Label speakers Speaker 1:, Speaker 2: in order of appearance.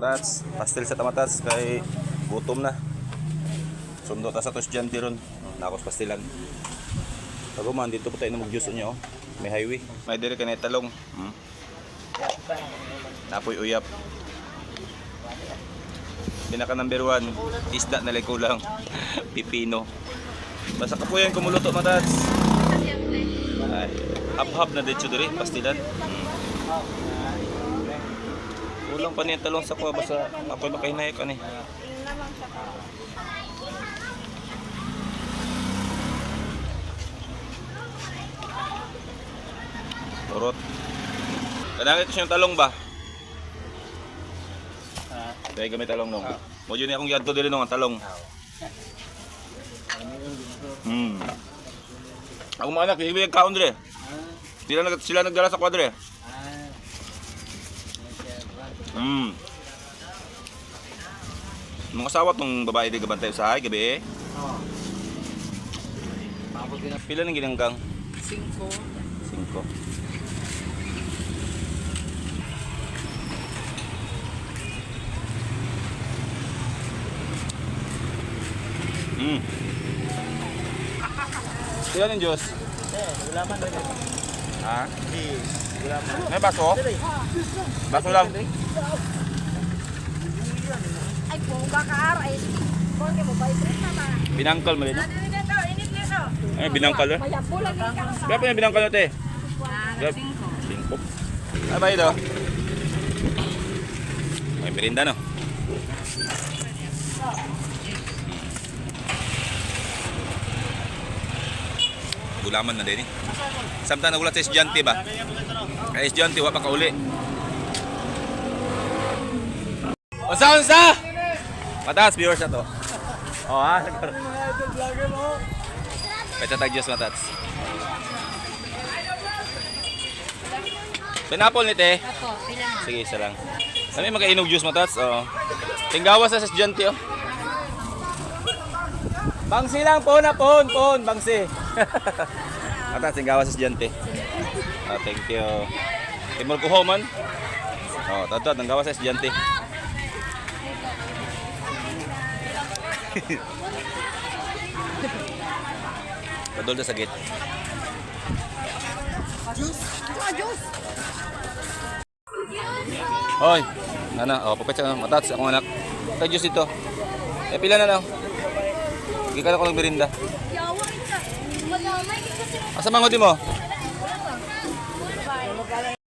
Speaker 1: Matats, pastel sa tamatats kay gutom na. Sundo ta sa estudyante ron. Nakos pastilan. Tago man dito po tayo na mag-juice niyo. May highway. May dire kanay talong. Napoy uyap. Pinaka number 1, isda na kulang. Pipino. Basta ka po yan kumuluto matats. Ay, hap-hap na dito diri pastilan. Kulang pa niya talong sa kuha basta ako'y makahinay ka ni. Turot. Kanang ito siyang talong ba? Dahil gamit talong nung. Mo yun akong yadto dili nung ang talong. Ako mga anak, hibig kaon dire. Sila nagdala sa kwadre. Mga asawa tong babae di gabantay usahay gabi eh. Pila ng ginanggang? 5. 5. Pila ng Diyos?
Speaker 2: Gulaman na rin.
Speaker 1: Ha?
Speaker 2: Gulaman.
Speaker 1: May baso? Baso lang.
Speaker 3: Ay, kung bakar, ay, kung mo ba ito na ba?
Speaker 1: Binangkal mo rin.
Speaker 3: Init nito.
Speaker 1: Ay, binangkal eh.
Speaker 3: Mayapo lang yung kakasama.
Speaker 1: Kaya pa yung binangkal natin? 5. Ano ba ito? May merinda no? Gulaman na din eh. Samtang nagulat sa estudyante ba? Kaya estudyante, wala pa kauli. Unsa! Matats, viewers na to. O ha? Petatag Diyos matats. Pineapple ni te?
Speaker 3: Ako, pilang.
Speaker 1: Sige, isa lang. Kami magkainog juice matats. O. Tinggawas sa estudyante o. Bangsi lang po na pon. Bangsi. Matats, tinggawas sa estudyante. Oh, thank you. Timur ko man. O, tatad, tinggawas sa estudyante. Padol na sagit.
Speaker 3: Juice.
Speaker 1: Hoy, nana, oh, pupet sa matats akong anak. Ito juice ito. Pila na lang. Hindi ka na ko ng merinda.
Speaker 3: Yawa, ito. Madamay, kasi
Speaker 1: Asa mangod mo?